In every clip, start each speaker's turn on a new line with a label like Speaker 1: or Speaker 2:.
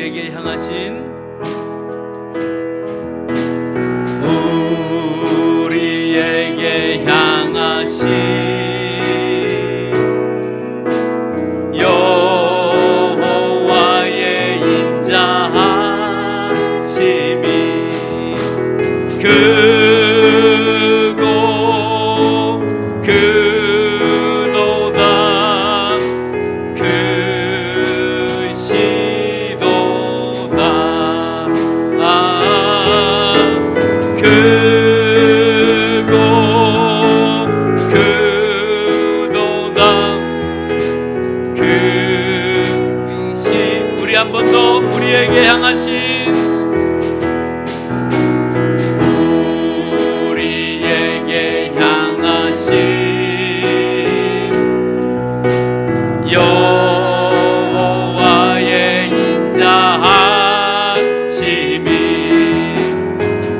Speaker 1: 우리에게 향하신 여호와의 인자하심이 크고 크도다 크시도다 우리 한 번 더 우리에게 향하신 여호와의 인자하심이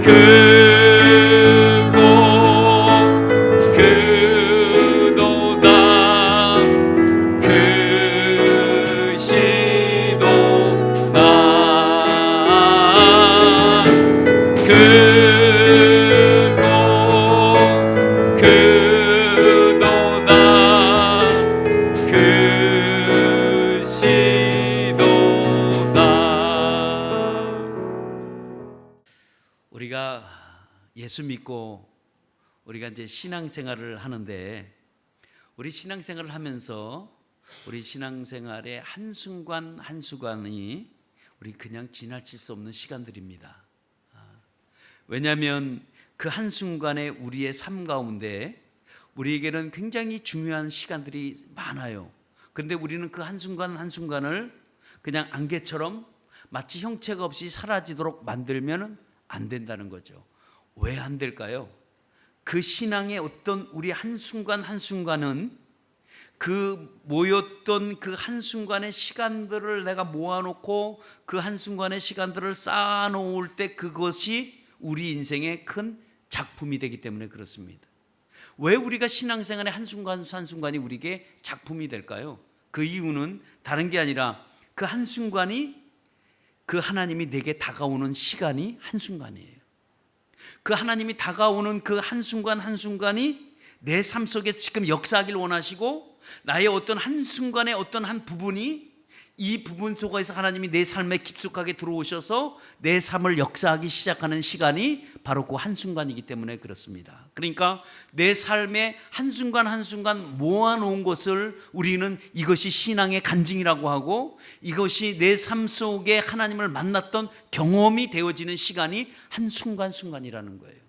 Speaker 1: 크고 크도다 크시도다 우리가 예수 믿고 우리가 이제 신앙생활을 하는데, 우리 신앙생활을 하면서 우리 신앙생활의 한순간 한순간이 우리 그냥 지나칠 수 없는 시간들입니다. 왜냐하면 그 한순간에 우리의 삶 가운데 우리에게는 굉장히 중요한 시간들이 많아요. 그런데 우리는 그 한순간 한순간을 그냥 안개처럼 마치 형체가 없이 사라지도록 만들면 안 된다는 거죠. 왜 안 될까요? 그 신앙의 어떤 우리 한순간 한순간은 그 모였던 그 한순간의 시간들을 내가 모아놓고 그 한순간의 시간들을 쌓아놓을 때 그것이 우리 인생의 큰 작품이 되기 때문에 그렇습니다. 왜 우리가 신앙생활의 한순간 한순간이 우리에게 작품이 될까요? 그 이유는 다른 게 아니라 그 한순간이 그 하나님이 내게 다가오는 시간이 한순간이에요. 그 하나님이 다가오는 그 한순간 한순간이 내 삶 속에 지금 역사하길 원하시고, 나의 어떤 한순간의 어떤 한 부분이, 이 부분 속에서 하나님이 내 삶에 깊숙하게 들어오셔서 내 삶을 역사하기 시작하는 시간이 바로 그 한순간이기 때문에 그렇습니다. 그러니까 내 삶의 한순간 한순간 모아놓은 것을 우리는 이것이 신앙의 간증이라고 하고, 이것이 내 삶 속에 하나님을 만났던 경험이 되어지는 시간이 한순간순간이라는 거예요.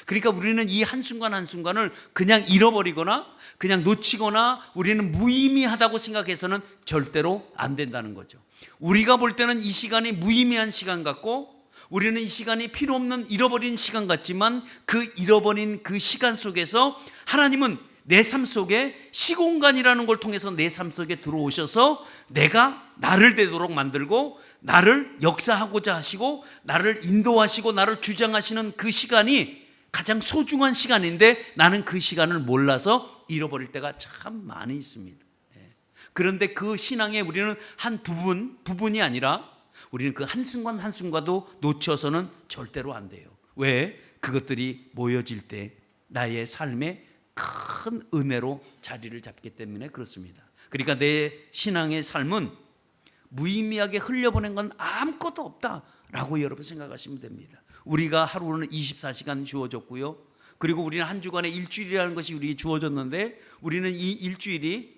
Speaker 1: 그러니까 우리는 이 한순간 한순간을 그냥 잃어버리거나 그냥 놓치거나 우리는 무의미하다고 생각해서는 절대로 안 된다는 거죠. 우리가 볼 때는 이 시간이 무의미한 시간 같고, 우리는 이 시간이 필요 없는 잃어버린 시간 같지만, 그 잃어버린 그 시간 속에서 하나님은 내 삶 속에 시공간이라는 걸 통해서 내 삶 속에 들어오셔서 내가 나를 되도록 만들고 나를 역사하고자 하시고 나를 인도하시고 나를 주장하시는 그 시간이 가장 소중한 시간인데, 나는 그 시간을 몰라서 잃어버릴 때가 참 많이 있습니다. 그런데 그 신앙에 우리는 한 부분이 아니라 우리는 그 한순간 한순간도 놓쳐서는 절대로 안 돼요. 왜? 그것들이 모여질 때 나의 삶에 큰 은혜로 자리를 잡기 때문에 그렇습니다. 그러니까 내 신앙의 삶은 무의미하게 흘려보낸 건 아무것도 없다라고 여러분 생각하시면 됩니다. 우리가 하루는 24시간 주어졌고요. 그리고 우리는 한 주간에 일주일이라는 것이 우리에게 주어졌는데, 우리는 이 일주일이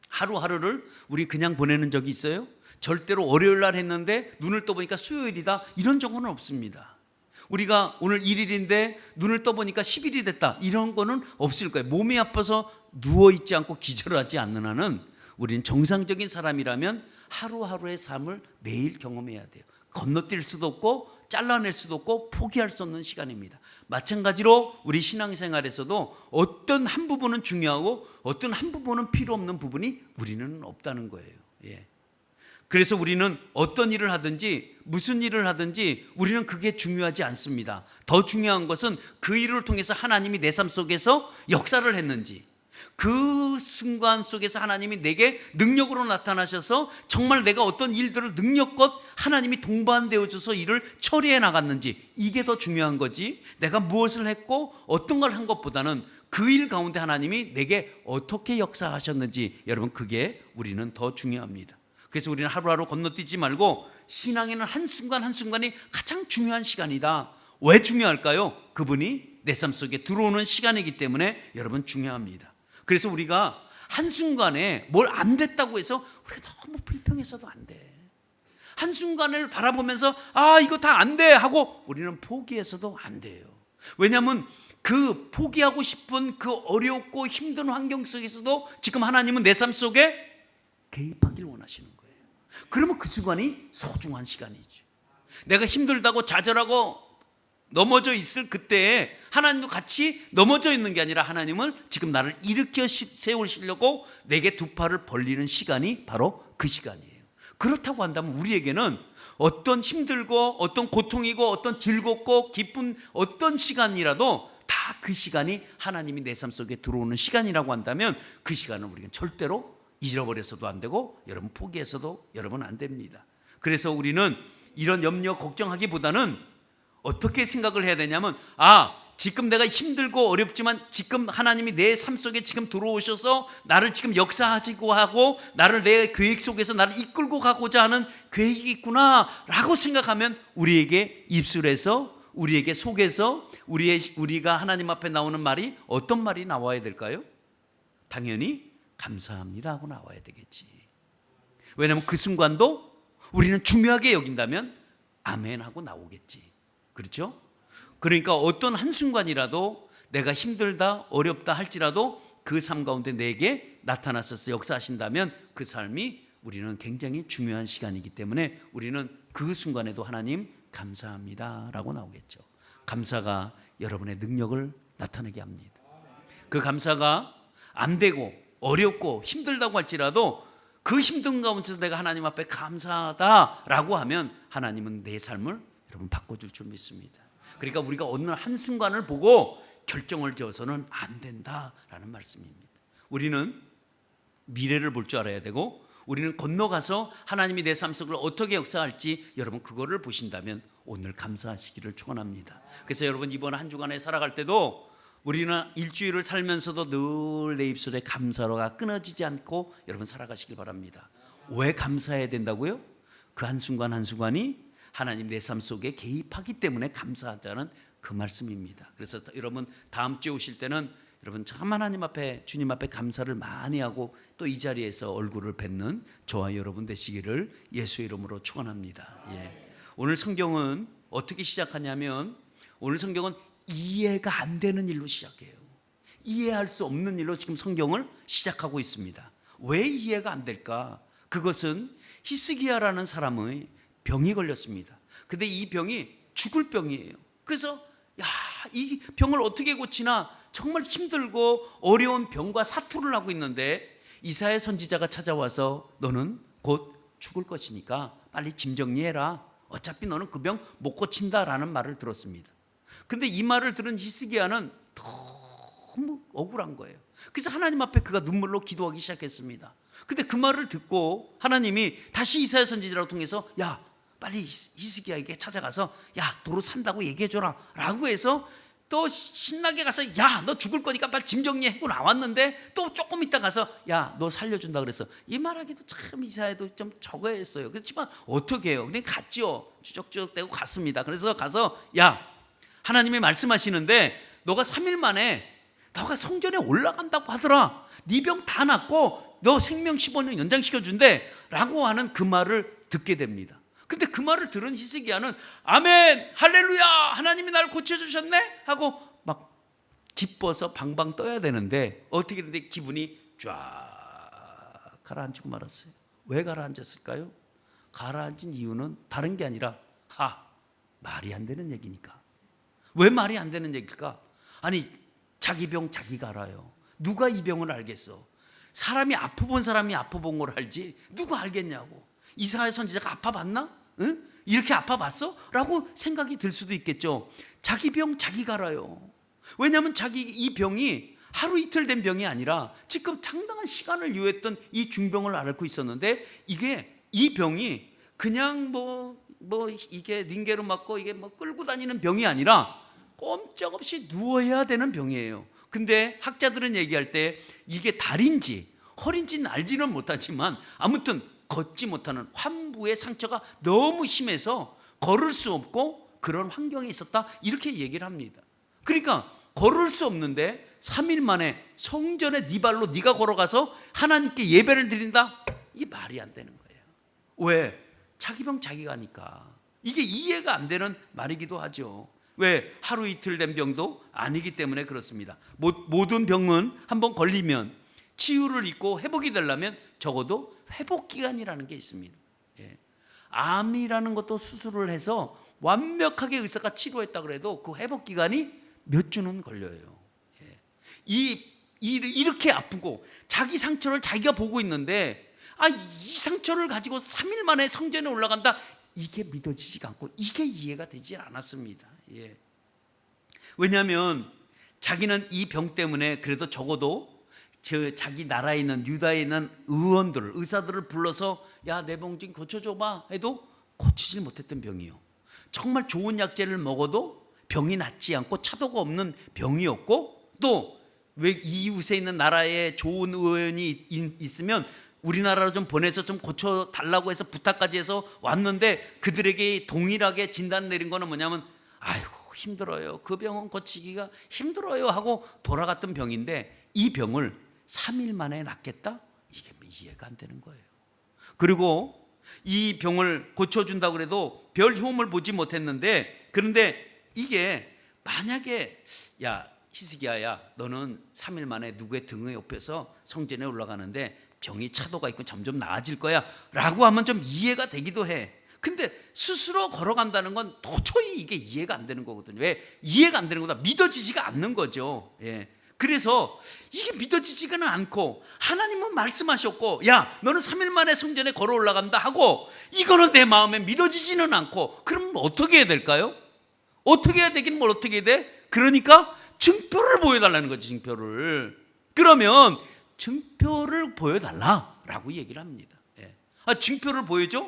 Speaker 1: 하루하루를 우리 그냥 보내는 적이 있어요? 절대로 월요일 날 했는데 눈을 떠보니까 수요일이다, 이런 적은 없습니다. 우리가 오늘 1일인데 눈을 떠보니까 10일이 됐다, 이런 거는 없을 거예요. 몸이 아파서 누워있지 않고 기절하지 않는 한은 우리는 정상적인 사람이라면 하루하루의 삶을 매일 경험해야 돼요. 건너뛸 수도 없고 잘라낼 수도 없고 포기할 수 없는 시간입니다. 마찬가지로 우리 신앙생활에서도 어떤 한 부분은 중요하고 어떤 한 부분은 필요 없는 부분이 우리는 없다는 거예요. 그래서 우리는 어떤 일을 하든지 무슨 일을 하든지 우리는 그게 중요하지 않습니다. 더 중요한 것은 그 일을 통해서 하나님이 내 삶 속에서 역사를 했는지, 그 순간 속에서 하나님이 내게 능력으로 나타나셔서 정말 내가 어떤 일들을 능력껏 하나님이 동반되어 줘서 일을 처리해 나갔는지, 이게 더 중요한 거지, 내가 무엇을 했고 어떤 걸 한 것보다는 그 일 가운데 하나님이 내게 어떻게 역사하셨는지, 여러분 그게 우리는 더 중요합니다. 그래서 우리는 하루하루 건너뛰지 말고 신앙에는 한순간 한순간이 가장 중요한 시간이다. 왜 중요할까요? 그분이 내 삶 속에 들어오는 시간이기 때문에 여러분 중요합니다. 그래서 우리가 한순간에 뭘 안 됐다고 해서 우리 너무 불평해서도 안 돼. 한순간을 바라보면서 아 이거 다 안 돼 하고 우리는 포기해서도 안 돼요. 왜냐하면 그 포기하고 싶은 그 어렵고 힘든 환경 속에서도 지금 하나님은 내 삶 속에 개입하길 원하시는 거예요. 그러면 그 순간이 소중한 시간이죠. 내가 힘들다고 좌절하고 넘어져 있을 그때에 하나님도 같이 넘어져 있는 게 아니라 하나님은 지금 나를 일으켜 세우시려고 내게 두 팔을 벌리는 시간이 바로 그 시간이에요. 그렇다고 한다면 우리에게는 어떤 힘들고 어떤 고통이고 어떤 즐겁고 기쁜 어떤 시간이라도 다 그 시간이 하나님이 내 삶 속에 들어오는 시간이라고 한다면 그 시간을 우리는 절대로 잊어버려서도 안 되고 여러분 포기해서도 여러분 안 됩니다. 그래서 우리는 이런 염려 걱정하기보다는 어떻게 생각을 해야 되냐면 지금 내가 힘들고 어렵지만 지금 하나님이 내 삶 속에 지금 들어오셔서 나를 지금 역사하시고 하고 나를 내 계획 속에서 나를 이끌고 가고자 하는 계획이 있구나 라고 생각하면 우리에게 입술에서 우리에게 속에서 우리가 하나님 앞에 나오는 말이 어떤 말이 나와야 될까요? 당연히 감사합니다 하고 나와야 되겠지. 왜냐하면 그 순간도 우리는 중요하게 여긴다면 아멘 하고 나오겠지. 그렇죠? 그러니까 어떤 한순간이라도 내가 힘들다 어렵다 할지라도 그 삶 가운데 내게 나타나셔서 역사하신다면 그 삶이 우리는 굉장히 중요한 시간이기 때문에 우리는 그 순간에도 하나님 감사합니다 라고 나오겠죠. 감사가 여러분의 능력을 나타내게 합니다. 그 감사가 안 되고 어렵고 힘들다고 할지라도 그 힘든 가운데서 내가 하나님 앞에 감사하다라고 하면 하나님은 내 삶을 여러분 바꿔줄 줄 믿습니다. 그러니까 우리가 어느 한순간을 보고 결정을 지어서는 안 된다라는 말씀입니다. 우리는 미래를 볼 줄 알아야 되고 우리는 건너가서 하나님이 내 삶 속을 어떻게 역사할지 여러분 그거를 보신다면 오늘 감사하시기를 축원합니다. 그래서 여러분 이번 한 주간에 살아갈 때도 우리는 일주일을 살면서도 늘 내 입술에 감사로가 끊어지지 않고 여러분 살아가시길 바랍니다. 왜 감사해야 된다고요? 그 한순간 한순간이 하나님 내 삶 속에 개입하기 때문에 감사하다는 그 말씀입니다. 그래서 여러분 다음 주에 오실 때는 여러분 참 하나님 앞에 주님 앞에 감사를 많이 하고 또 이 자리에서 얼굴을 뵙는 저와 여러분 되시기를 예수의 이름으로 축원합니다. 오늘 성경은 어떻게 시작하냐면 오늘 성경은 이해가 안 되는 일로 시작해요. 이해할 수 없는 일로 지금 성경을 시작하고 있습니다. 왜 이해가 안 될까? 그것은 히스기야라는 사람의 병이 걸렸습니다. 근데 이 병이 죽을 병이에요. 그래서 이 병을 어떻게 고치나 정말 힘들고 어려운 병과 사투를 하고 있는데 이사야 선지자가 찾아와서 너는 곧 죽을 것이니까 빨리 짐 정리해라. 어차피 너는 그 병 못 고친다라는 말을 들었습니다. 근데 이 말을 들은 히스기야는 너무 억울한 거예요. 그래서 하나님 앞에 그가 눈물로 기도하기 시작했습니다. 근데 그 말을 듣고 하나님이 다시 이사야 선지자를 통해서 빨리 히스기야에게 찾아가서 도로 산다고 얘기해줘라 라고 해서 또 신나게 가서 너 죽을 거니까 빨리 짐 정리하고 나왔는데 또 조금 있다 가서 너 살려준다 그래서 이 말하기도 참 이사야도 좀 저거 했어요. 그렇지만 어떻게 해요? 그냥 갔죠. 추적추적대고 갔습니다. 그래서 가서 하나님이 말씀하시는데 너가 3일 만에 너가 성전에 올라간다고 하더라. 네 병 다 낫고 너 생명 15년 연장시켜준대 라고 하는 그 말을 듣게 됩니다. 근데 그 말을 들은 히스기야는 아멘 할렐루야 하나님이 나를 고쳐주셨네 하고 막 기뻐서 방방 떠야 되는데 어떻게 됐는데 기분이 쫙 가라앉고 말았어요. 왜 가라앉았을까요? 가라앉은 이유는 다른 게 아니라 말이 안 되는 얘기니까. 왜 말이 안 되는 얘기일까? 아니 자기 병 자기가 알아요. 누가 이 병을 알겠어? 사람이 아파본 사람이 아파본 걸 알지 누가 알겠냐고. 이사야 선지자가 아파봤나? 응? 이렇게 아파봤어? 라고 생각이 들 수도 있겠죠. 자기 병 자기가 알아요. 왜냐하면 이 병이 하루 이틀 된 병이 아니라 지금 상당한 시간을 요했던 이 중병을 앓고 있었는데, 이 병이 그냥 이게 링게로 맞고 이게 끌고 다니는 병이 아니라 꼼짝없이 누워야 되는 병이에요. 근데 학자들은 얘기할 때 이게 다리인지 허리인지는 알지는 못하지만 아무튼 걷지 못하는 환부의 상처가 너무 심해서 걸을 수 없고 그런 환경에 있었다, 이렇게 얘기를 합니다. 그러니까 걸을 수 없는데 3일 만에 성전에 네 발로 네가 걸어가서 하나님께 예배를 드린다? 이게 말이 안 되는 거예요. 왜? 자기 병 자기가 하니까. 이게 이해가 안 되는 말이기도 하죠. 왜? 하루 이틀 된 병도 아니기 때문에 그렇습니다. 모든 병은 한번 걸리면 치유를 잊고 회복이 되려면 적어도 회복기간이라는 게 있습니다. 암이라는 것도 수술을 해서 완벽하게 의사가 치료했다 그래도 그 회복기간이 몇 주는 걸려요. 이렇게 아프고 자기 상처를 자기가 보고 있는데, 이 상처를 가지고 3일 만에 성전에 올라간다, 이게 믿어지지가 않고 이게 이해가 되지 않았습니다. 왜냐하면 자기는 이 병 때문에 그래도 적어도 자기 나라에 있는 유다에 있는 의사들을 불러서 야, 내 병 좀 고쳐줘봐 해도 고치지 못했던 병이요. 정말 좋은 약재를 먹어도 병이 낫지 않고 차도가 없는 병이었고, 또 왜 이웃에 있는 나라에 좋은 의원이 있으면 우리나라로 좀 보내서 좀 고쳐달라고 해서 부탁까지 해서 왔는데 그들에게 동일하게 진단 내린 거는 뭐냐면 아이고 힘들어요, 그 병은 고치기가 힘들어요 하고 돌아갔던 병인데, 이 병을 3일 만에 낫겠다? 이게 이해가 안 되는 거예요. 그리고 이 병을 고쳐준다고 그래도 별 효험을 보지 못했는데, 그런데 이게 만약에 야 히스기야야, 너는 3일 만에 누구의 등에 업혀서 성전에 올라가는데 병이 차도가 있고 점점 나아질 거야 라고 하면 좀 이해가 되기도 해. 근데 스스로 걸어간다는 건 도저히 이게 이해가 안 되는 거거든요. 왜? 이해가 안 되는 거다, 믿어지지가 않는 거죠. 그래서 이게 믿어지지가 않고, 하나님은 말씀하셨고 야 너는 3일 만에 성전에 걸어 올라간다 하고 이거는 내 마음에 믿어지지는 않고, 그럼 어떻게 해야 될까요? 어떻게 해야 되긴 뭘 어떻게 해야 돼? 그러니까 증표를 보여달라는 거지, 증표를. 그러면 증표를 보여달라라고 얘기를 합니다. 증표를 보여줘?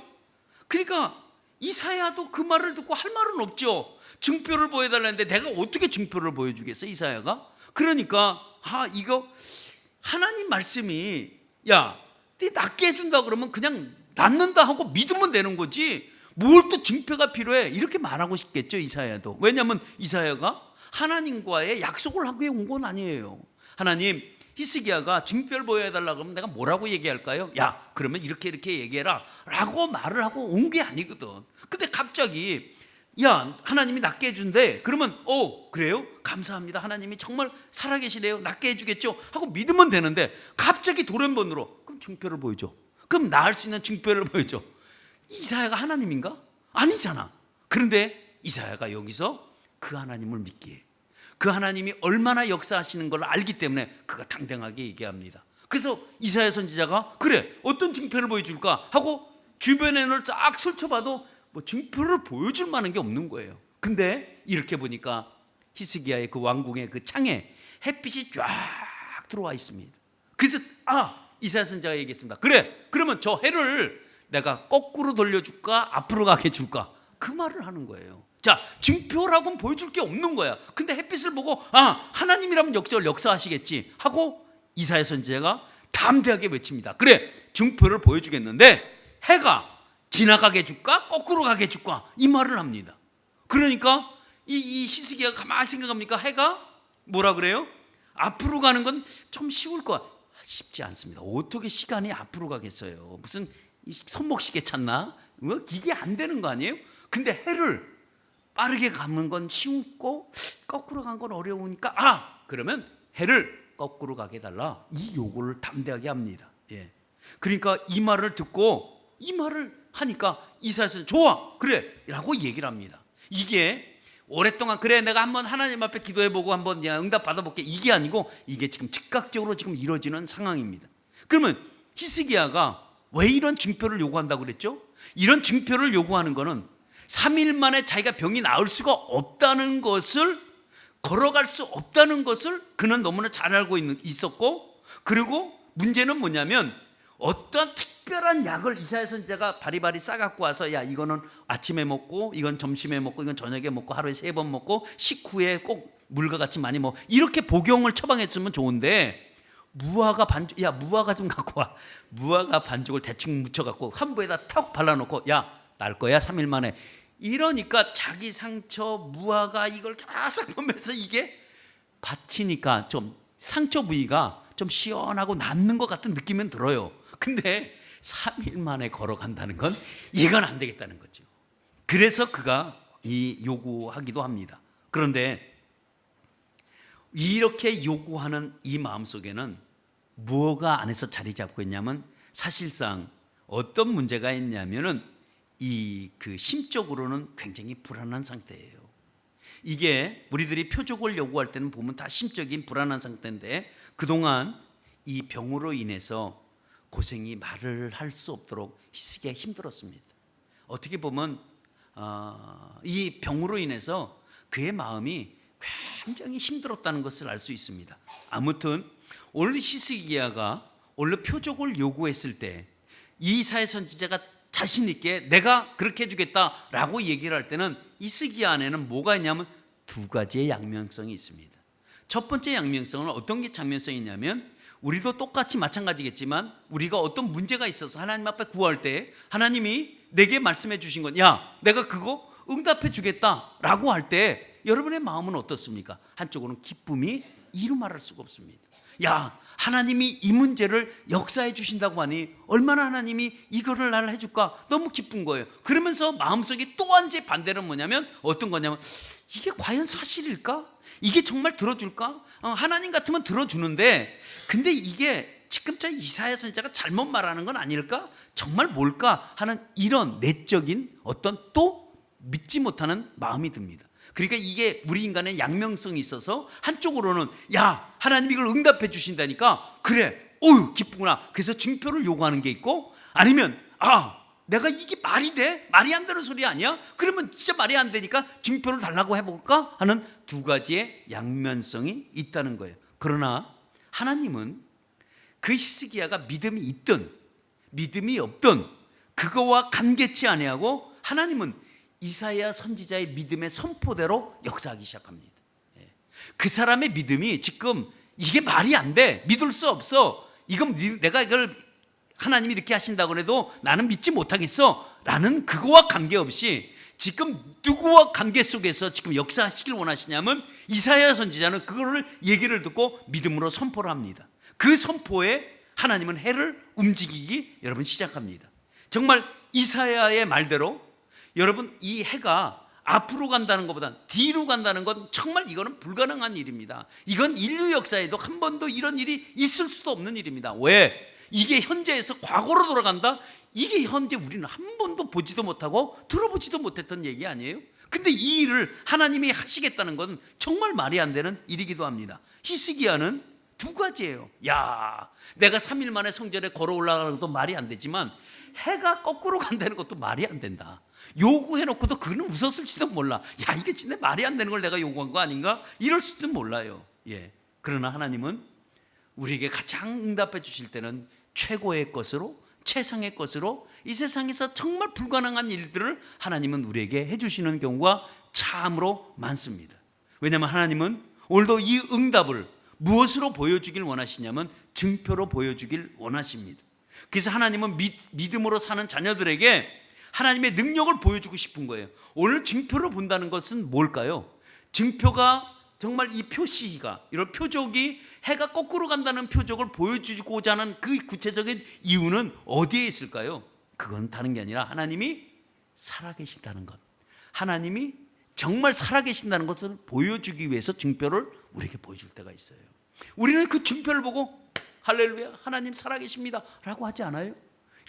Speaker 1: 그러니까 이사야도 그 말을 듣고 할 말은 없죠. 증표를 보여달라는데 내가 어떻게 증표를 보여주겠어, 이사야가? 그러니까 이거 하나님 말씀이 야 네 낫게 해준다 그러면 그냥 낫는다 하고 믿으면 되는 거지 뭘 또 증표가 필요해, 이렇게 말하고 싶겠죠, 이사야도. 왜냐하면 이사야가 하나님과의 약속을 하고 온 건 아니에요. 하나님, 히스기야가 증표를 보여달라고 그러면 내가 뭐라고 얘기할까요? 야 그러면 이렇게 얘기해라 라고 말을 하고 온 게 아니거든. 근데 갑자기 야 하나님이 낫게 해준대. 그러면 그래요? 감사합니다, 하나님이 정말 살아계시네요, 낫게 해주겠죠 하고 믿으면 되는데, 갑자기 돌연변으로 그럼 증표를 보여줘. 그럼 나을 수 있는 증표를 보여줘. 이사야가 하나님인가? 아니잖아. 그런데 이사야가 여기서 그 하나님을 믿기에, 그 하나님이 얼마나 역사하시는 걸 알기 때문에 그가 당당하게 얘기합니다. 그래서 이사야 선지자가 그래 어떤 증표를 보여줄까 하고 주변을 딱 펼쳐봐도 뭐 증표를 보여줄 만한 게 없는 거예요. 근데 이렇게 보니까 히스기야의 그 왕궁의 그 창에 햇빛이 쫙 들어와 있습니다. 그래서 이사야 선지자가 얘기했습니다. 그래 그러면 저 해를 내가 거꾸로 돌려줄까 앞으로 가게 줄까, 그 말을 하는 거예요. 자, 증표라고는 보여줄 게 없는 거야. 근데 햇빛을 보고 하나님이라면 역사하시겠지 하고 이사야 선지자가 담대하게 외칩니다. 그래 증표를 보여주겠는데 해가 지나가게 해줄까 거꾸로 가게 해줄까, 이 말을 합니다. 그러니까 이 히스기야가 가만히 생각합니까? 해가 뭐라 그래요? 앞으로 가는 건 좀 쉬울 거야. 쉽지 않습니다. 어떻게 시간이 앞으로 가겠어요? 무슨 손목시계 찾나? 이게 안 되는 거 아니에요? 근데 해를 빠르게 가는 건 쉬웠고 거꾸로 간 건 어려우니까 그러면 해를 거꾸로 가게 해달라, 이 요구를 담대하게 합니다. 그러니까 이 말을 듣고 이 말을 하니까 이사야는 좋아 그래 라고 얘기를 합니다. 이게 오랫동안 그래 내가 한번 하나님 앞에 기도해보고 한번 응답 받아볼게, 이게 아니고 이게 지금 즉각적으로 지금 이루어지는 상황입니다. 그러면 히스기야가 왜 이런 증표를 요구한다고 그랬죠? 이런 증표를 요구하는 거는 3일 만에 자기가 병이 나을 수가 없다는 것을 걸어갈 수 없다는 것을 그는 너무나 잘 알고 있었고, 그리고 문제는 뭐냐면 어떠한 특별한 약을 이사야 선지자가 바리바리 싸갖고 와서 야 이거는 아침에 먹고 이건 점심에 먹고 이건 저녁에 먹고 하루에 3번 먹고 식후에 꼭 물과 같이 많이 먹어 이렇게 복용을 처방했으면 좋은데, 무화과 반죽, 야 무화과 좀 갖고 와. 무화과 반죽을 대충 묻혀갖고 한부에다 턱 발라놓고 야 날 거야 3일 만에. 이러니까 자기 상처 무화과 이걸 계속 보면서 이게 받치니까 좀 상처 부위가 좀 시원하고 낫는 것 같은 느낌은 들어요. 근데 3일 만에 걸어간다는 건 이건 안 되겠다는 거죠. 그래서 그가 이 요구하기도 합니다. 그런데 이렇게 요구하는 이 마음속에는 뭐가 안에서 자리 잡고 있냐면, 사실상 어떤 문제가 있냐면은 그 심적으로는 굉장히 불안한 상태예요. 이게 우리들이 표적을 요구할 때는 보면 다 심적인 불안한 상태인데, 그동안 이 병으로 인해서 고생이 말을 할 수 없도록 쓰기가 힘들었습니다. 어떻게 보면 이 병으로 인해서 그의 마음이 굉장히 힘들었다는 것을 알 수 있습니다. 아무튼 오늘 히스기야가 원래 표적을 요구했을 때 이사야 선지자가 자신 있게 내가 그렇게 해주겠다라고 얘기를 할 때는 히스기야 안에는 뭐가 있냐면 2가지의 양면성이 있습니다. 첫 번째 양면성은 어떤 게 장면성이 있냐면, 우리도 똑같이 마찬가지겠지만 우리가 어떤 문제가 있어서 하나님 앞에 구할 때 하나님이 내게 말씀해 주신 건 야 내가 그거 응답해 주겠다라고 할 때 여러분의 마음은 어떻습니까? 한쪽으로는 기쁨이 이루 말할 수가 없습니다. 야 하나님이 이 문제를 역사해 주신다고 하니 얼마나 하나님이 이거를 나를 해줄까 너무 기쁜 거예요. 그러면서 마음속에 또 한 제 반대는 뭐냐면, 어떤 거냐면 이게 과연 사실일까? 이게 정말 들어줄까? 하나님 같으면 들어주는데 근데 이게 지금 저 이사야 선지자가 잘못 말하는 건 아닐까? 정말 뭘까? 하는 이런 내적인 어떤 또 믿지 못하는 마음이 듭니다. 그러니까 이게 우리 인간의 양면성이 있어서 한쪽으로는 야 하나님이 이걸 응답해 주신다니까 그래 어휴 기쁘구나 그래서 증표를 요구하는 게 있고, 아니면 내가 이게 말이 돼? 말이 안 되는 소리 아니야? 그러면 진짜 말이 안 되니까 증표를 달라고 해볼까? 하는 2가지의 양면성이 있다는 거예요. 그러나 하나님은 그 히스기야가 믿음이 있든 믿음이 없든 그거와 관계치 아니하고 하나님은 이사야 선지자의 믿음의 선포대로 역사하기 시작합니다. 그 사람의 믿음이 지금 이게 말이 안 돼, 믿을 수 없어, 이건 내가 이걸 하나님이 이렇게 하신다고 해도 나는 믿지 못하겠어 라는 그거와 관계없이 지금 누구와 관계 속에서 지금 역사하시길 원하시냐면, 이사야 선지자는 그거를 얘기를 듣고 믿음으로 선포를 합니다. 그 선포에 하나님은 해를 움직이기 여러분 시작합니다. 정말 이사야의 말대로 여러분 이 해가 앞으로 간다는 것보다 뒤로 간다는 건 정말 이거는 불가능한 일입니다. 이건 인류 역사에도 한 번도 이런 일이 있을 수도 없는 일입니다. 왜? 이게 현재에서 과거로 돌아간다? 이게 현재 우리는 한 번도 보지도 못하고 들어보지도 못했던 얘기 아니에요? 근데 이 일을 하나님이 하시겠다는 건 정말 말이 안 되는 일이기도 합니다. 히스기야는 2가지예요. 야, 내가 3일 만에 성전에 걸어 올라가는 것도 말이 안 되지만 해가 거꾸로 간다는 것도 말이 안 된다. 요구해놓고도 그는 웃었을지도 몰라. 야, 이게 진짜 말이 안 되는 걸 내가 요구한 거 아닌가? 이럴 수도 몰라요. 그러나 하나님은 우리에게 가장 응답해 주실 때는 최고의 것으로, 최상의 것으로 이 세상에서 정말 불가능한 일들을 하나님은 우리에게 해주시는 경우가 참으로 많습니다. 왜냐하면 하나님은 오늘도 이 응답을 무엇으로 보여주길 원하시냐면 증표로 보여주길 원하십니다. 그래서 하나님은 믿음으로 사는 자녀들에게 하나님의 능력을 보여주고 싶은 거예요. 오늘 증표를 본다는 것은 뭘까요? 증표가 정말 이 표시가, 이런 표적이 해가 거꾸로 간다는 표적을 보여주고자 하는 그 구체적인 이유는 어디에 있을까요? 그건 다른 게 아니라 하나님이 살아계신다는 것, 하나님이 정말 살아계신다는 것을 보여주기 위해서 증표를 우리에게 보여줄 때가 있어요. 우리는 그 증표를 보고 할렐루야 하나님 살아계십니다 라고 하지 않아요?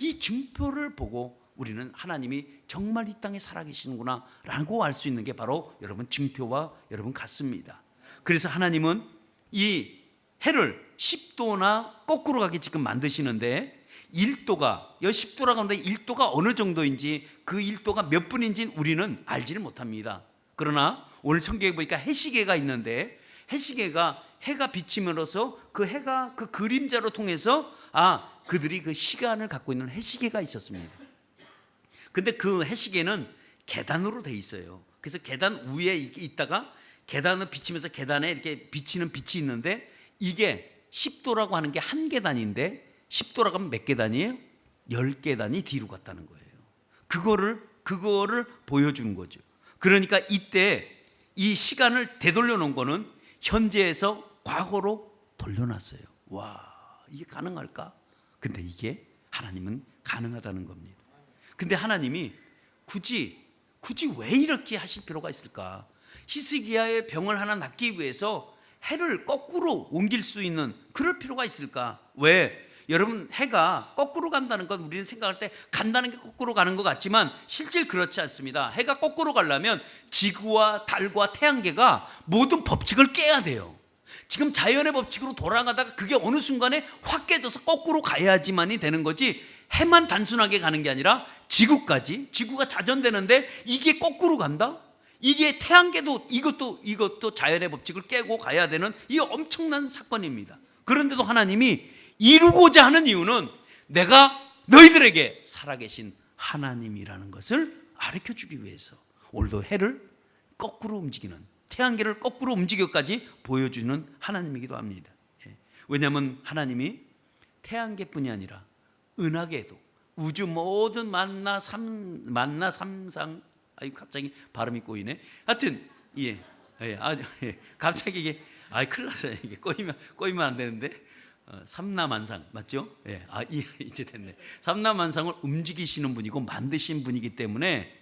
Speaker 1: 이 증표를 보고 우리는 하나님이 정말 이 땅에 살아계시는구나 라고 알 수 있는 게 바로 여러분 증표와 여러분 같습니다. 그래서 하나님은 이 해를 10도나 거꾸로 가게 지금 만드시는데 1도가 10도라고 하는데 1도가 어느 정도인지 그 1도가 몇 분인지 우리는 알지를 못합니다. 그러나 오늘 성경에 보니까 해시계가 있는데, 해시계가 해가 비침으로써 그 해가 그 그림자로 통해서 그들이 그 시간을 갖고 있는 해시계가 있었습니다. 근데 그 해시계는 계단으로 돼 있어요. 그래서 계단 위에 있다가 계단을 비치면서 계단에 이렇게 비치는 빛이 있는데, 이게 10도라고 하는 게 한 계단인데 10도라고 하면 몇 계단이에요? 10계단이 뒤로 갔다는 거예요. 그거를 보여주는 거죠. 그러니까 이때 이 시간을 되돌려 놓은 거는 현재에서 과거로 돌려놨어요. 와, 이게 가능할까? 근데 이게 하나님은 가능하다는 겁니다. 근데 하나님이 굳이 왜 이렇게 하실 필요가 있을까? 히스기야의 병을 하나 낫기 위해서 해를 거꾸로 옮길 수 있는 그럴 필요가 있을까? 왜? 여러분, 해가 거꾸로 간다는 건 우리는 생각할 때 간다는 게 거꾸로 가는 것 같지만 실제 그렇지 않습니다. 해가 거꾸로 가려면 지구와 달과 태양계가 모든 법칙을 깨야 돼요. 지금 자연의 법칙으로 돌아가다가 그게 어느 순간에 확 깨져서 거꾸로 가야지만이 되는 거지, 해만 단순하게 가는 게 아니라 지구가 자전되는데 이게 거꾸로 간다? 이게 태양계도 이것도 자연의 법칙을 깨고 가야 되는 이 엄청난 사건입니다. 그런데도 하나님이 이루고자 하는 이유는 내가 너희들에게 살아계신 하나님이라는 것을 가르쳐주기 위해서 오늘도 해를 거꾸로 움직이는, 태양계를 거꾸로 움직여까지 보여주는 하나님이기도 합니다. 왜냐하면 하나님이 태양계뿐이 아니라 은하계도, 우주 모든 만나 삼상, 갑자기 발음이 꼬이네. 하여튼 갑자기 이게 큰일 났어요. 이게 꼬이면 안 되는데. 삼라만상 맞죠? 이제 됐네. 삼라만상을 움직이시는 분이고 만드신 분이기 때문에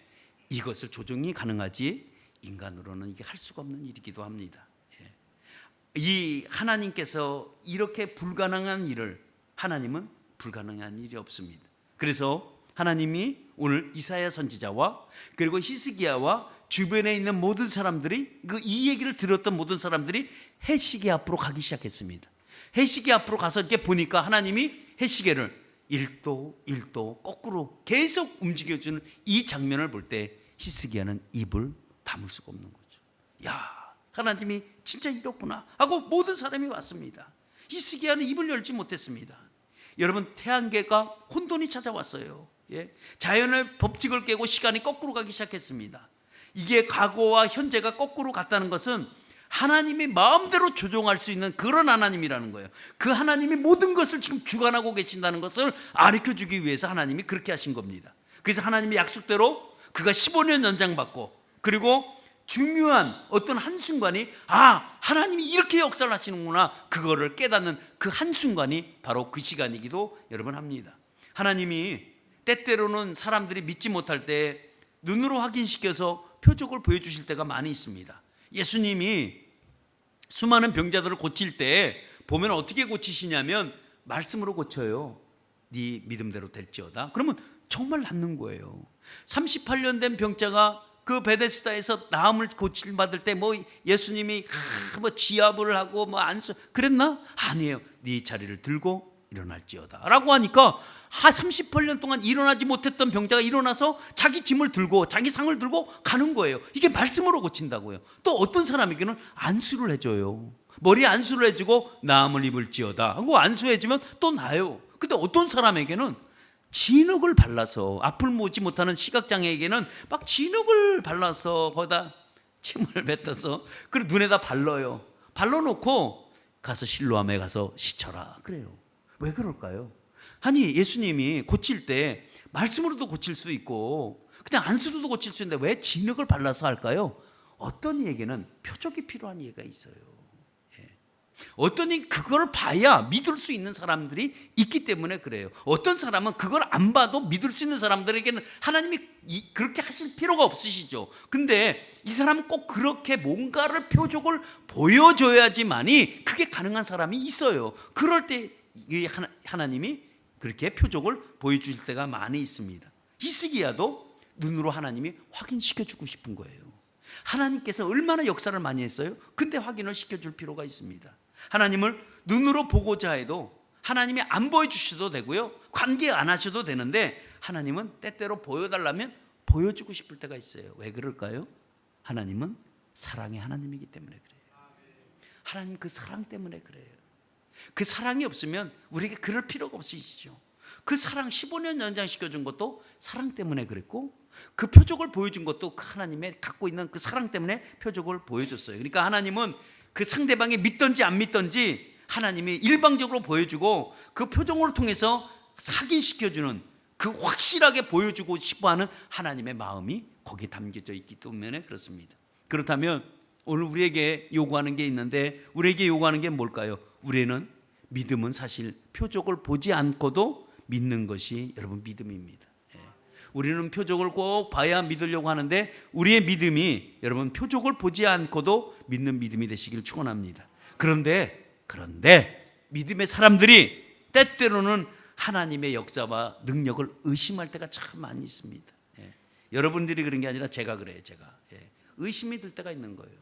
Speaker 1: 이것을 조정이 가능하지 인간으로는 이게 할 수가 없는 일이기도 합니다. 이 하나님께서 이렇게 불가능한 일을, 하나님은 불가능한 일이 없습니다. 그래서 하나님이 오늘 이사야 선지자와 그리고 히스기야와 주변에 있는 모든 사람들이, 이 얘기를 들었던 모든 사람들이 해시계 앞으로 가기 시작했습니다. 해시계 앞으로 가서 이렇게 보니까 하나님이 해시계를 1도 거꾸로 계속 움직여주는 이 장면을 볼 때 히스기야는 입을 다물 수가 없는 거죠. 야, 하나님이 진짜 이렇구나 하고 모든 사람이 왔습니다. 히스기야는 입을 열지 못했습니다. 여러분, 태양계가 혼돈이 찾아왔어요. 자연의 법칙을 깨고 시간이 거꾸로 가기 시작했습니다. 이게 과거와 현재가 거꾸로 갔다는 것은 하나님이 마음대로 조종할 수 있는 그런 하나님이라는 거예요. 그 하나님이 모든 것을 지금 주관하고 계신다는 것을 가르쳐주기 위해서 하나님이 그렇게 하신 겁니다. 그래서 하나님이 약속대로 그가 15년 연장받고, 그리고 중요한 어떤 한순간이 하나님이 이렇게 역사를 하시는구나, 그거를 깨닫는 그 한순간이 바로 그 시간이기도 여러분 합니다. 하나님이 때때로는 사람들이 믿지 못할 때 눈으로 확인시켜서 표적을 보여주실 때가 많이 있습니다. 예수님이 수많은 병자들을 고칠 때 보면 어떻게 고치시냐면 말씀으로 고쳐요. 네 믿음대로 될지어다. 그러면 정말 낫는 거예요. 38년 된 병자가 그 베데스다에서 나음을 고칠 받을 때 예수님이 지압을 하고 안수 그랬나? 아니에요. 네 자리를 들고 일어날지어다 라고 하니까 38년 동안 일어나지 못했던 병자가 일어나서 자기 짐을 들고 자기 상을 들고 가는 거예요. 이게 말씀으로 고친다고요. 또 어떤 사람에게는 안수를 해줘요. 머리에 안수를 해주고 나음을 입을지어다 하고 안수해주면 또 나아요. 근데 어떤 사람에게는 진흙을 발라서, 앞을 보지 못하는 시각장애에게는 막 진흙을 발라서 거기다 침을 뱉어서 그리고 눈에다 발라요. 발라놓고 가서 실로암에 가서 씻어라 그래요. 왜 그럴까요? 아니, 예수님이 고칠 때 말씀으로도 고칠 수 있고 그냥 안수로도 고칠 수 있는데 왜 진흙을 발라서 할까요? 어떤 이에게는 표적이 필요한 이가 있어요. 어떤 이 그걸 봐야 믿을 수 있는 사람들이 있기 때문에 그래요. 어떤 사람은 그걸 안 봐도 믿을 수 있는 사람들에게는 하나님이 그렇게 하실 필요가 없으시죠. 근데 이 사람은 꼭 그렇게 뭔가를 표적을 보여줘야지만이 그게 가능한 사람이 있어요. 그럴 때 하나님이 그렇게 표적을 보여주실 때가 많이 있습니다. 히스기야도 눈으로 하나님이 확인시켜주고 싶은 거예요. 하나님께서 얼마나 역사를 많이 했어요? 근데 확인을 시켜줄 필요가 있습니다. 하나님을 눈으로 보고자 해도 하나님이 안 보여주셔도 되고요, 관계 안 하셔도 되는데 하나님은 때때로 보여달라면 보여주고 싶을 때가 있어요. 왜 그럴까요? 하나님은 사랑의 하나님이기 때문에 그래요. 하나님 그 사랑 때문에 그래요. 그 사랑이 없으면 우리에게 그럴 필요가 없으시죠. 그 사랑 15년 연장시켜준 것도 사랑 때문에 그랬고, 그 표적을 보여준 것도 그 하나님의 갖고 있는 그 사랑 때문에 표적을 보여줬어요. 그러니까 하나님은 그 상대방이 믿든지 안 믿든지 하나님이 일방적으로 보여주고 그 표정을 통해서 확인시켜주는, 그 확실하게 보여주고 싶어하는 하나님의 마음이 거기에 담겨져 있기 때문에 그렇습니다. 그렇다면 오늘 우리에게 요구하는 게 있는데, 우리에게 요구하는 게 뭘까요? 우리는 믿음은 사실 표적을 보지 않고도 믿는 것이 여러분 믿음입니다. 우리는 표적을 꼭 봐야 믿으려고 하는데, 우리의 믿음이 여러분 표적을 보지 않고도 믿는 믿음이 되시길 축원합니다. 그런데 믿음의 사람들이 때때로는 하나님의 역사와 능력을 의심할 때가 참 많이 있습니다. 여러분들이 그런 게 아니라 제가 그래요. 의심이 들 때가 있는 거예요.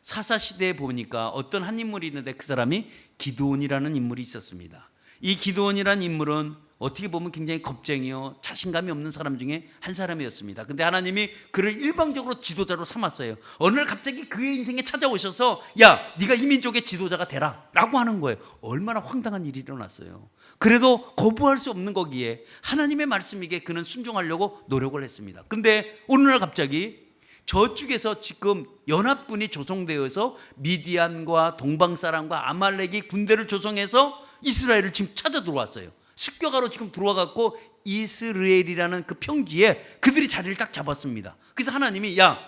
Speaker 1: 사사시대에 보니까 어떤 한 인물이 있는데 그 사람이 기드온이라는 인물이 있었습니다. 이 기드온이라는 인물은 어떻게 보면 굉장히 겁쟁이요, 자신감이 없는 사람 중에 한 사람이었습니다. 근데 하나님이 그를 일방적으로 지도자로 삼았어요. 어느 날 갑자기 그의 인생에 찾아오셔서 야, 네가 이 민족의 지도자가 되라 라고 하는 거예요. 얼마나 황당한 일이 일어났어요. 그래도 거부할 수 없는 거기에 하나님의 말씀이기에 그는 순종하려고 노력을 했습니다. 근데 어느 날 갑자기 저쪽에서 지금 연합군이 조성되어서 미디안과 동방사람과 아말렉이 군대를 조성해서 이스라엘을 지금 찾아 들어왔어요. 습격하러 지금 들어와갖고 이스라엘이라는 그 평지에 그들이 자리를 딱 잡았습니다. 그래서 하나님이 야,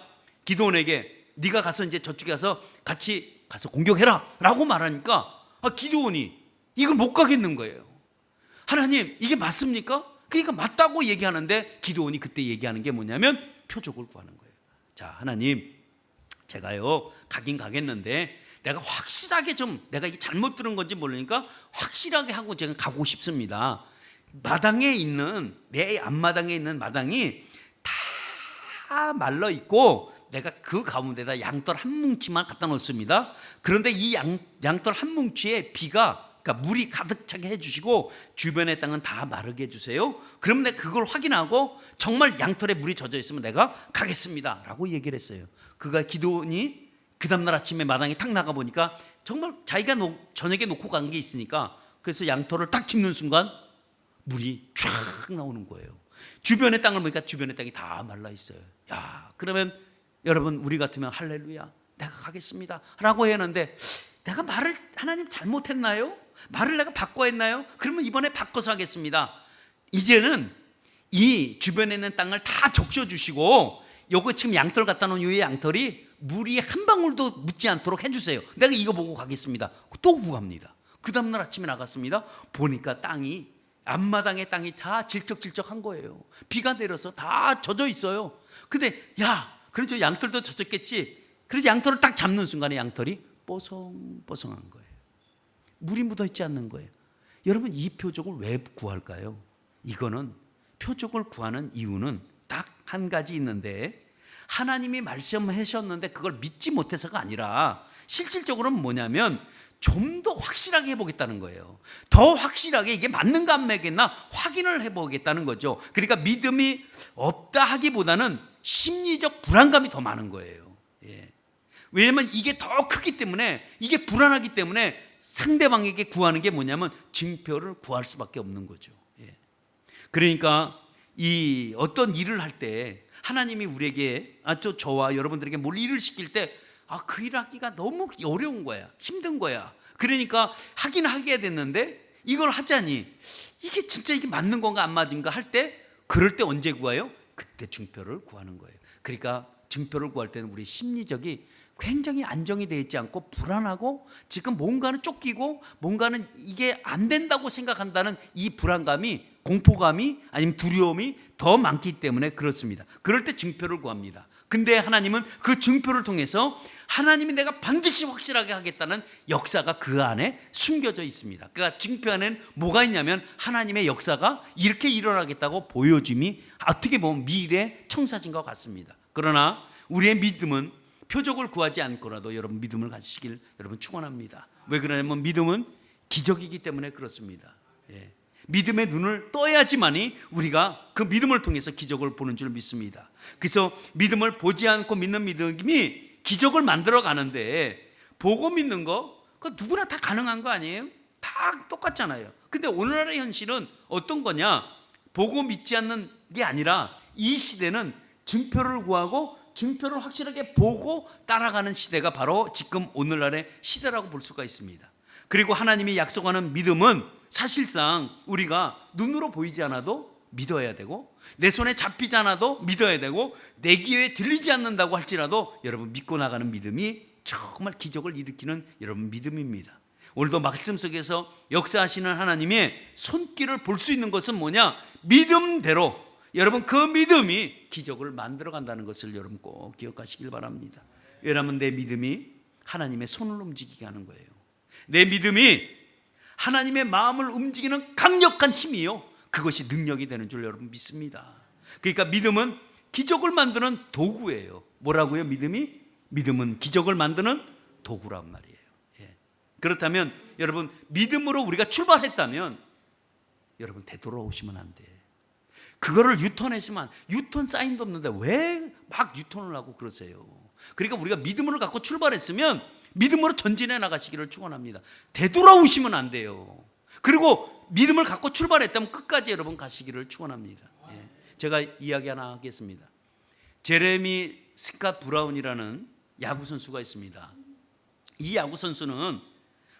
Speaker 1: 기드온에게 네가 가서 이제 저쪽에 가서 같이 가서 공격해라 라고 말하니까 기드온이 이걸 못 가겠는 거예요. 하나님, 이게 맞습니까? 그러니까 맞다고 얘기하는데 기드온이 그때 얘기하는 게 뭐냐면 표적을 구하는 거예요. 자, 하나님, 제가요 가긴 가겠는데 내가 확실하게 좀, 내가 이게 잘못 들은 건지 모르니까 확실하게 하고 제가 가고 싶습니다. 마당에 있는, 내 앞마당에 있는 마당이 다 말라 있고 내가 그 가운데다 양털 한 뭉치만 갖다 놓습니다. 그런데 이 양털 한 뭉치에 비가, 그러니까 물이 가득 차게 해주시고 주변의 땅은 다 마르게 해주세요. 그럼 내가 그걸 확인하고 정말 양털에 물이 젖어 있으면 내가 가겠습니다 라고 얘기를 했어요. 그가 기드온이 그 다음날 아침에 마당에 탁 나가보니까 정말 자기가 저녁에 놓고 간 게 있으니까, 그래서 양털을 딱 짚는 순간 물이 쫙 나오는 거예요. 주변의 땅을 보니까 주변의 땅이 다 말라 있어요. 야, 그러면 여러분 우리 같으면 할렐루야, 내가 가겠습니다 라고 했는데, 내가 말을 하나님 잘못했나요? 말을 내가 바꿔 했나요? 그러면 이번에 바꿔서 하겠습니다. 이제는 이 주변에 있는 땅을 다 적셔주시고 요거 지금 양털 갖다 놓은 이 양털이 물이 한 방울도 묻지 않도록 해주세요. 내가 이거 보고 가겠습니다. 또 구합니다. 그 다음날 아침에 나갔습니다. 보니까 땅이, 앞마당의 땅이 다 질척질척한 거예요. 비가 내려서 다 젖어 있어요. 근데 야, 그래서 양털도 젖었겠지. 그래서 양털을 딱 잡는 순간에 양털이 뽀송뽀송한 거예요. 물이 묻어 있지 않는 거예요. 여러분, 이 표적을 왜 구할까요? 이거는 표적을 구하는 이유는 딱 한 가지 있는데, 하나님이 말씀하셨는데 그걸 믿지 못해서가 아니라 실질적으로는 뭐냐면 좀 더 확실하게 해보겠다는 거예요. 더 확실하게 이게 맞는가 안 맞겠나 확인을 해보겠다는 거죠. 그러니까 믿음이 없다 하기보다는 심리적 불안감이 더 많은 거예요. 왜냐면 이게 더 크기 때문에, 이게 불안하기 때문에 상대방에게 구하는 게 뭐냐면 증표를 구할 수밖에 없는 거죠. 그러니까 이 어떤 일을 할 때 하나님이 우리에게, 저와 여러분들에게 뭘 일을 시킬 때 그 일 하기가 너무 어려운 거야, 힘든 거야. 그러니까 하긴 하게 됐는데 이걸 하자니 이게 진짜 이게 맞는 건가 안 맞은가 할 때, 그럴 때 언제 구해요? 그때 증표를 구하는 거예요. 그러니까 증표를 구할 때는 우리 심리적이 굉장히 안정이 되어 있지 않고 불안하고, 지금 뭔가는 쫓기고 뭔가는 이게 안 된다고 생각한다는 이 불안감이, 공포감이, 아니면 두려움이 더 많기 때문에 그렇습니다. 그럴 때 증표를 구합니다. 근데 하나님은 그 증표를 통해서 하나님이 내가 반드시 확실하게 하겠다는 역사가 그 안에 숨겨져 있습니다. 그러니까 증표 안에는 뭐가 있냐면 하나님의 역사가 이렇게 일어나겠다고 보여줌이 어떻게 보면 미래 청사진과 같습니다. 그러나 우리의 믿음은 표적을 구하지 않고라도 여러분 믿음을 가지시길 여러분 축원합니다. 왜 그러냐면 믿음은 기적이기 때문에 그렇습니다. 믿음의 눈을 떠야지만이 우리가 그 믿음을 통해서 기적을 보는 줄 믿습니다. 그래서 믿음을 보지 않고 믿는 믿음이 기적을 만들어 가는데 복음 믿는 거 그거 누구나 다 가능한 거 아니에요? 다 똑같잖아요. 근데 오늘날의 현실은 어떤 거냐? 보고 믿지 않는 게 아니라 이 시대는 증표를 구하고 증표를 확실하게 보고 따라가는 시대가 바로 지금 오늘날의 시대라고 볼 수가 있습니다. 그리고 하나님이 약속하는 믿음은 사실상 우리가 눈으로 보이지 않아도 믿어야 되고, 내 손에 잡히지 않아도 믿어야 되고, 내 귀에 들리지 않는다고 할지라도 여러분 믿고 나가는 믿음이 정말 기적을 일으키는 여러분 믿음입니다. 오늘도 말씀 속에서 역사하시는 하나님의 손길을 볼 수 있는 것은 뭐냐? 믿음대로 여러분 그 믿음이 기적을 만들어 간다는 것을 여러분 꼭 기억하시길 바랍니다. 왜냐하면 내 믿음이 하나님의 손을 움직이게 하는 거예요. 내 믿음이 하나님의 마음을 움직이는 강력한 힘이요, 그것이 능력이 되는 줄 여러분 믿습니다. 그러니까 믿음은 기적을 만드는 도구예요. 뭐라고요? 믿음은 기적을 만드는 도구란 말이에요. 그렇다면 여러분 믿음으로 우리가 출발했다면 여러분 되돌아오시면 안 돼. 그거를 유턴했으면, 유턴 사인도 없는데 왜 막 유턴을 하고 그러세요? 그러니까 우리가 믿음을 갖고 출발했으면 믿음으로 전진해 나가시기를 축원합니다. 되돌아오시면 안 돼요. 그리고 믿음을 갖고 출발했다면 끝까지 여러분 가시기를 축원합니다. 제가 이야기 하나 하겠습니다. 제레미 스캇 브라운이라는 야구 선수가 있습니다. 이 야구 선수는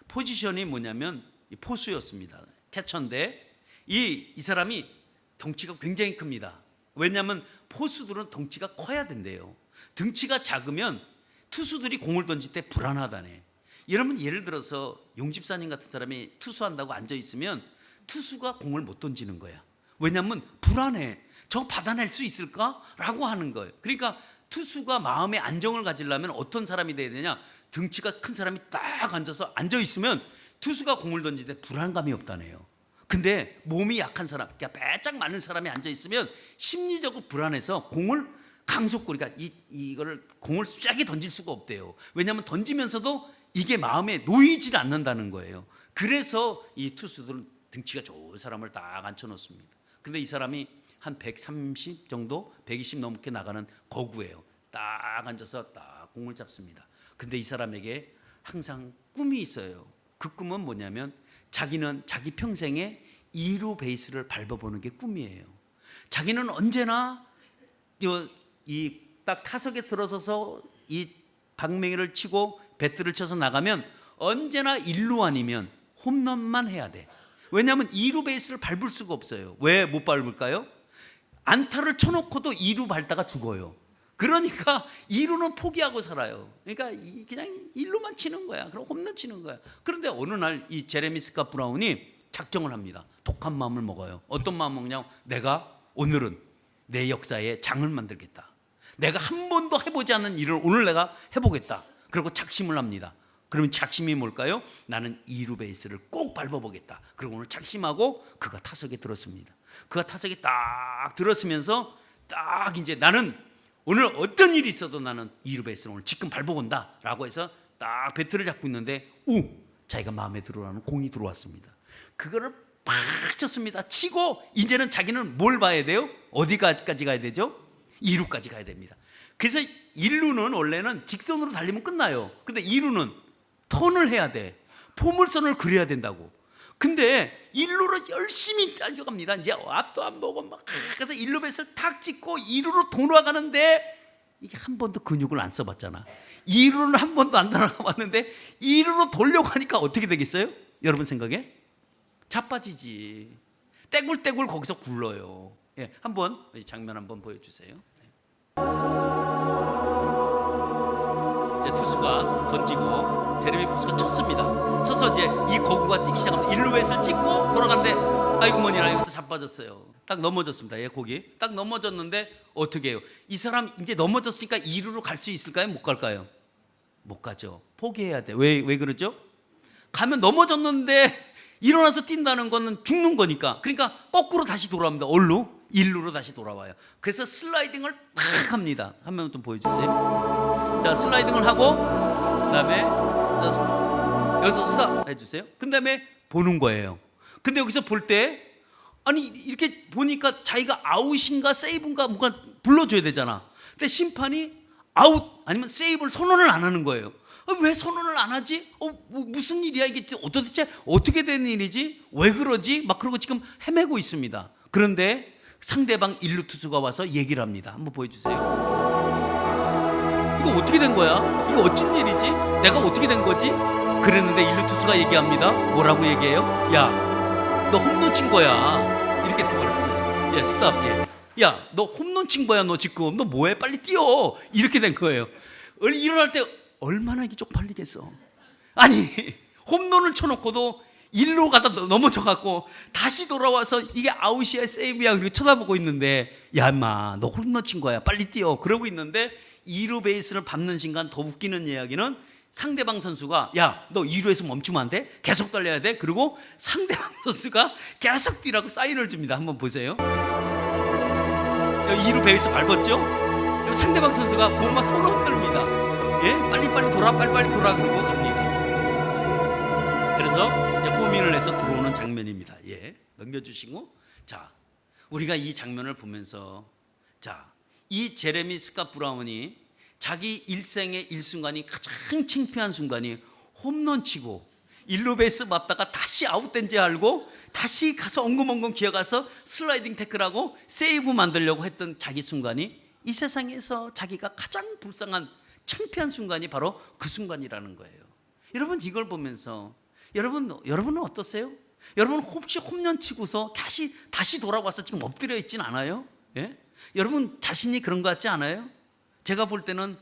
Speaker 1: 포지션이 뭐냐면 포수였습니다. 캐쳐인데 이 사람이 덩치가 굉장히 큽니다. 왜냐하면 포수들은 덩치가 커야 된대요. 덩치가 작으면 투수들이 공을 던질 때 불안하다네. 여러분 예를 들어서 용집사님 같은 사람이 투수한다고 앉아있으면 투수가 공을 못 던지는 거야. 왜냐하면 불안해. 저거 받아낼 수 있을까? 라고 하는 거예요. 그러니까 투수가 마음의 안정을 가지려면 어떤 사람이 돼야 되냐? 덩치가 큰 사람이 딱 앉아서 앉아있으면 투수가 공을 던질 때 불안감이 없다네요. 근데 몸이 약한 사람, 그러니까 배짝 많은 사람이 앉아있으면 심리적으로 불안해서 공을 강속구, 그러니까 이거를 공을 쫙게 던질 수가 없대요. 왜냐하면 던지면서도 이게 마음에 놓이질 않는다는 거예요. 그래서 이 투수들은 덩치가 좋은 사람을 딱 앉혀놓습니다. 근데 이 사람이 한 130 정도, 120 넘게 나가는 거구예요. 딱 앉아서 딱 공을 잡습니다. 근데 이 사람에게 항상 꿈이 있어요. 그 꿈은 뭐냐면 자기는 자기 평생에 2루 베이스를 밟아보는 게 꿈이에요. 자기는 언제나 이 딱 타석에 들어서서 이 방망이를 치고 배트를 쳐서 나가면 언제나 1루 아니면 홈런만 해야 돼. 왜냐하면 2루 베이스를 밟을 수가 없어요. 왜 못 밟을까요? 안타를 쳐놓고도 2루 밟다가 죽어요. 그러니까 2루는 포기하고 살아요. 그러니까 그냥 1루만 치는 거야. 그럼 홈런 치는 거야. 그런데 어느 날 이 제레미 스캇 브라운이 작정을 합니다. 독한 마음을 먹어요. 어떤 마음 먹냐고? 내가 오늘은 내 역사에 장을 만들겠다. 내가 한 번도 해보지 않는 일을 오늘 내가 해보겠다. 그리고 작심을 합니다. 그러면 작심이 뭘까요? 나는 2루 베이스를 꼭 밟아보겠다. 그리고 오늘 작심하고 그가 타석에 들었습니다. 그가 타석에 딱 들었으면서 딱 이제 나는 오늘 어떤 일이 있어도 나는 2루 베이스를 오늘 지금 밟아본다 라고 해서 딱 배트를 잡고 있는데 자기가 마음에 들어라는 공이 들어왔습니다. 그거를 팍 쳤습니다. 치고 이제는 자기는 뭘 봐야 돼요? 어디까지 가야 되죠? 2루까지 가야 됩니다. 그래서 1루는 원래는 직선으로 달리면 끝나요. 근데 2루는 턴을 해야 돼. 포물선을 그려야 된다고. 근데 1루로 열심히 달려갑니다. 이제 앞도 안 보고 막 그래서 1루 베이스를 탁 찍고 2루로 돌아가는데 이게 한 번도 근육을 안 써봤잖아. 2루는 한 번도 안 날아가봤는데 2루로 돌려가니까 어떻게 되겠어요? 여러분 생각에? 자빠지지. 떼굴떼굴 거기서 굴러요. 한번 장면 한번 보여주세요. 이제 투수가 던지고 제레미 포수가 쳤습니다. 쳐서 이제 이 거구가 뛰기 시작하면 1루 베이스를 찍고 돌아가는데 아이고 뭐니라 여기서 자빠졌어요. 딱 넘어졌습니다. 거기 딱 넘어졌는데 어떻게 해요? 이 사람 이제 넘어졌으니까 2루로 갈 수 있을까요? 못 갈까요? 못 가죠. 포기해야 돼. 왜 그러죠? 가면 넘어졌는데 일어나서 뛴다는 거는 죽는 거니까. 그러니까 거꾸로 다시 돌아옵니다. 어디로? 1루로 다시 돌아와요. 그래서 슬라이딩을 탁 합니다. 한 번 좀 보여주세요. 자, 슬라이딩을 하고 그다음에 여기서 스탑 해주세요. 그 다음에 보는 거예요. 근데 여기서 볼 때 아니 이렇게 보니까 자기가 아웃인가 세이브인가 뭔가 불러줘야 되잖아. 근데 심판이 아웃 아니면 세이브를 선언을 안 하는 거예요. 왜 선언을 안 하지? 무슨 일이야 이게 도대체 어떻게 된 일이지? 왜 그러지? 막 그러고 지금 헤매고 있습니다. 그런데 상대방 1루 투수가 와서 얘기를 합니다. 한번 보여주세요. 이거 어떻게 된 거야? 이거 어쩐 일이지? 내가 어떻게 된 거지? 그랬는데 1루 투수가 얘기합니다. 뭐라고 얘기해요? 야, 너 홈런 친 거야. 이렇게 돼버렸어요. 예, 스탑. 예. 야, 너 홈런 친 거야. 너 지금 너 뭐해? 빨리 뛰어. 이렇게 된 거예요. 일어날 때 얼마나 이게 쪽팔리겠어. 아니 홈런을 쳐놓고도 1루 가다 넘어져갖고 다시 돌아와서 이게 아웃이야 세이브야 그리고 쳐다보고 있는데, 야 인마 너 홈런 친 거야 빨리 뛰어 그러고 있는데 2루 베이스를 밟는 순간 더 웃기는 이야기는 상대방 선수가 야 너 2루에서 멈추면 안 돼? 계속 달려야 돼? 그리고 상대방 선수가 계속 뛰라고 사인을 줍니다. 한번 보세요. 2루 베이스 밟았죠? 상대방 선수가 공만 손을 흔들입니다. 예? 빨리빨리 돌아 빨리빨리 돌아 그러고 갑니다. 그래서 이제 호민을 해서 들어오는 장면입니다. 예, 넘겨주시고, 자 우리가 이 장면을 보면서 이 제레미 스캇 브라운이 자기 일생의 일순간이 가장 창피한 순간이 홈런 치고 1루 베이스 밟다가 다시 아웃된지 알고 다시 가서 엉금엉금 기어가서 슬라이딩 태클하고 세이브 만들려고 했던 자기 순간이 이 세상에서 자기가 가장 불쌍한 창피한 순간이 바로 그 순간이라는 거예요. 여러분 이걸 보면서 여러분은 어떠세요? 여러분 혹시 홈런 치고서 다시 돌아와서 지금 엎드려 있진 않아요? 예? 여러분 자신이 그런 것 같지 않아요? 제가 볼 때는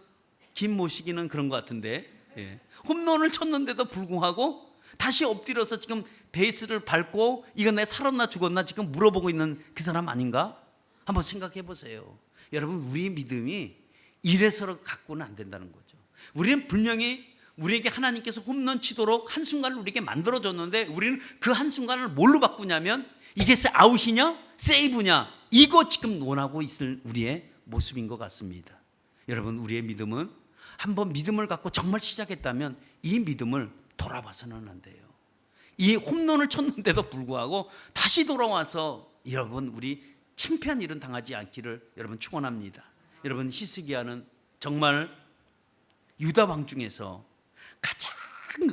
Speaker 1: 김모시기는 그런 것 같은데, 예. 홈런을 쳤는데도 불구하고 다시 엎드려서 지금 베이스를 밟고 이건 내 살았나 죽었나 지금 물어보고 있는 그 사람 아닌가? 한번 생각해 보세요. 여러분 우리의 믿음이 이래서 갖고는 안 된다는 거죠. 우리는 분명히 우리에게 하나님께서 홈런 치도록 한순간을 우리에게 만들어줬는데 우리는 그 한순간을 뭘로 바꾸냐면 이게 아웃이냐 세이브냐 이거 지금 논하고 있을 우리의 모습인 것 같습니다. 여러분 우리의 믿음은 한번 믿음을 갖고 정말 시작했다면 이 믿음을 돌아봐서는 안 돼요. 이 홈런을 쳤는데도 불구하고 다시 돌아와서 여러분 우리 창피한 일은 당하지 않기를 여러분 축원합니다. 여러분 히스기야는 정말 유다 왕 중에서 가장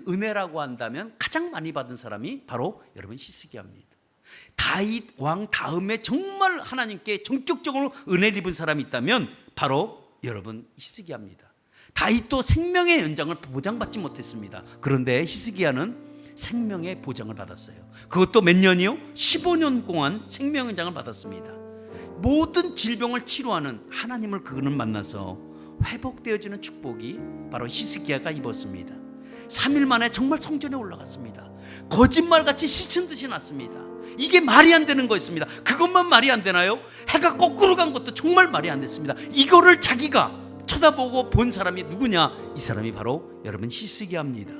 Speaker 1: 은혜라고 한다면 가장 많이 받은 사람이 바로 여러분 히스기야입니다. 다윗 왕 다음에 정말 하나님께 전격적으로 은혜를 입은 사람이 있다면 바로 여러분 히스기야입니다. 다윗도 생명의 연장을 보장받지 못했습니다. 그런데 히스기야는 생명의 보장을 받았어요. 그것도 몇 년이요? 15년 동안 생명 연장을 받았습니다. 모든 질병을 치료하는 하나님을 그는 만나서 회복되어지는 축복이 바로 히스기야가 입었습니다. 3일 만에 정말 성전에 올라갔습니다. 거짓말같이 시친 듯이 났습니다. 이게 말이 안 되는 거였습니다. 그것만 말이 안 되나요? 해가 거꾸로 간 것도 정말 말이 안 됐습니다. 이거를 자기가 쳐다보고 본 사람이 누구냐? 이 사람이 바로 여러분 히스기야입니다.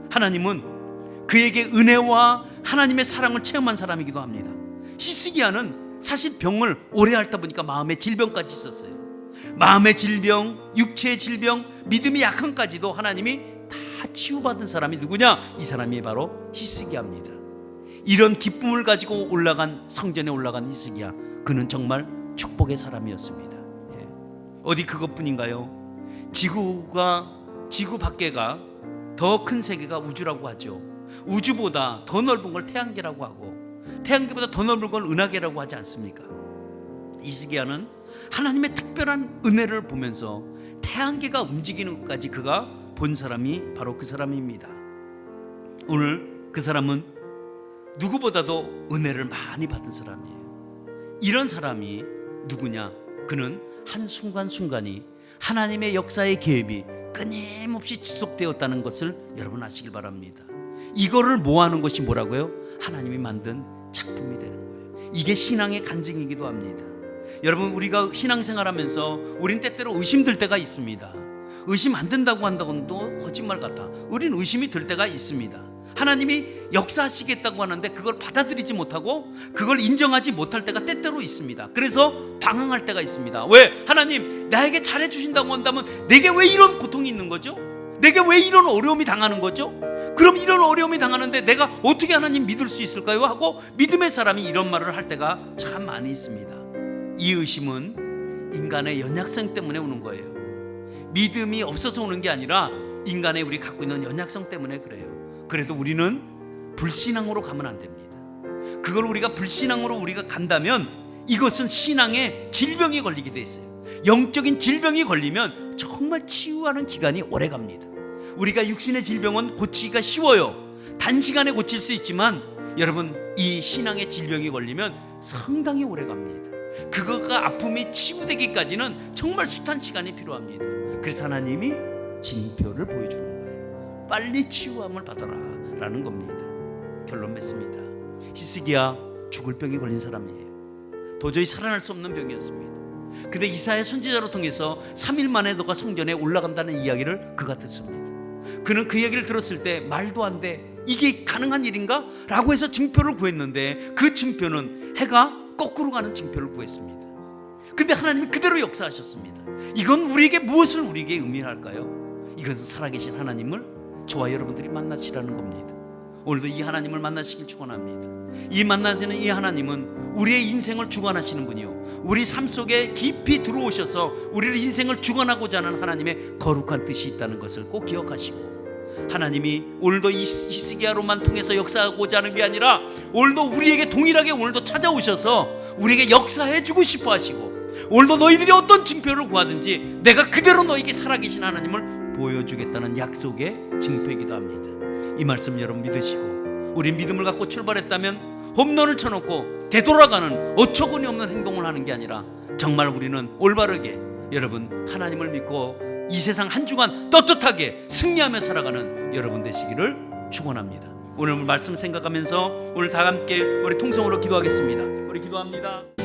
Speaker 1: 하나님은 그에게 은혜와 하나님의 사랑을 체험한 사람이기도 합니다. 히스기야는 사실 병을 오래 앓다 보니까 마음의 질병까지 있었어요. 마음의 질병, 육체의 질병, 믿음이 약함까지도 하나님이 다 치유받은 사람이 누구냐? 이 사람이 바로 히스기야입니다. 이런 기쁨을 가지고 성전에 올라간 히스기야, 그는 정말 축복의 사람이었습니다. 예. 어디 그것뿐인가요? 지구 밖에가 더 큰 세계가 우주라고 하죠. 우주보다 더 넓은 걸 태양계라고 하고 태양계보다 더 넓은 걸 은하계라고 하지 않습니까? 히스기야는 하나님의 특별한 은혜를 보면서 태양계가 움직이는 것까지 그가 본 사람이 바로 그 사람입니다. 오늘 그 사람은 누구보다도 은혜를 많이 받은 사람이에요. 이런 사람이 누구냐? 그는 한순간순간이 하나님의 역사의 계획이 끊임없이 지속되었다는 것을 여러분 아시길 바랍니다. 이거를 모아놓은 것이 뭐라고요? 하나님이 만든 작품이 되는 거예요. 이게 신앙의 간증이기도 합니다. 여러분 우리가 신앙생활하면서 우린 때때로 의심될 때가 있습니다. 의심 안 된다고 한다고도 거짓말 같아. 우린 의심이 들 때가 있습니다. 하나님이 역사하시겠다고 하는데 그걸 받아들이지 못하고 그걸 인정하지 못할 때가 때때로 있습니다. 그래서 방황할 때가 있습니다. 왜? 하나님 나에게 잘해주신다고 한다면 내게 왜 이런 고통이 있는 거죠? 내게 왜 이런 어려움이 당하는 거죠? 그럼 이런 어려움이 당하는데 내가 어떻게 하나님 믿을 수 있을까요? 하고 믿음의 사람이 이런 말을 할 때가 참 많이 있습니다. 이 의심은 인간의 연약성 때문에 오는 거예요. 믿음이 없어서 오는 게 아니라 인간의 우리 갖고 있는 연약성 때문에 그래요. 그래도 우리는 불신앙으로 가면 안 됩니다. 그걸 우리가 불신앙으로 우리가 간다면 이것은 신앙의 질병이 걸리게 돼 있어요. 영적인 질병이 걸리면 정말 치유하는 기간이 오래 갑니다. 우리가 육신의 질병은 고치기가 쉬워요. 단시간에 고칠 수 있지만 여러분, 이 신앙의 질병이 걸리면 상당히 오래 갑니다. 그거가 아픔이 치유되기까지는 정말 숱한 시간이 필요합니다. 그래서 하나님이 징표를 보여주는 거예요. 빨리 치유함을 받아라 라는 겁니다. 결론 맺습니다. 히스기야 죽을 병이 걸린 사람이에요. 도저히 살아날 수 없는 병이었습니다. 근데 이사야 선지자로 통해서 3일 만에 너가 성전에 올라간다는 이야기를 그가 듣습니다. 그는 그 얘기를 들었을 때 말도 안 돼, 이게 가능한 일인가? 라고 해서 증표를 구했는데 그 증표는 해가 거꾸로 가는 증표를 구했습니다. 근데 하나님이 그대로 역사하셨습니다. 이건 우리에게 무엇을 우리에게 의미할까요? 이것은 살아계신 하나님을 저와 여러분들이 만나시라는 겁니다. 오늘도 이 하나님을 만나시길 축원합니다. 이 만나시는 이 하나님은 우리의 인생을 주관하시는 분이요, 우리 삶 속에 깊이 들어오셔서 우리를 인생을 주관하고자 하는 하나님의 거룩한 뜻이 있다는 것을 꼭 기억하시고, 하나님이 오늘도 이 히스기야로만 통해서 역사하고자 하는 게 아니라 오늘도 우리에게 동일하게 오늘도 찾아오셔서 우리에게 역사해 주고 싶어 하시고, 오늘도 너희들이 어떤 증표를 구하든지 내가 그대로 너에게 살아계신 하나님을 보여주겠다는 약속의 증표이기도 합니다. 이 말씀 여러분 믿으시고, 우리 믿음을 갖고 출발했다면 홈런을 쳐놓고 되돌아가는 어처구니 없는 행동을 하는 게 아니라 정말 우리는 올바르게 여러분 하나님을 믿고 이 세상 한 주간 떳떳하게 승리하며 살아가는 여러분 되시기를 축원합니다. 오늘 말씀 생각하면서 오늘 다 함께 우리 통성으로 기도하겠습니다. 우리 기도합니다.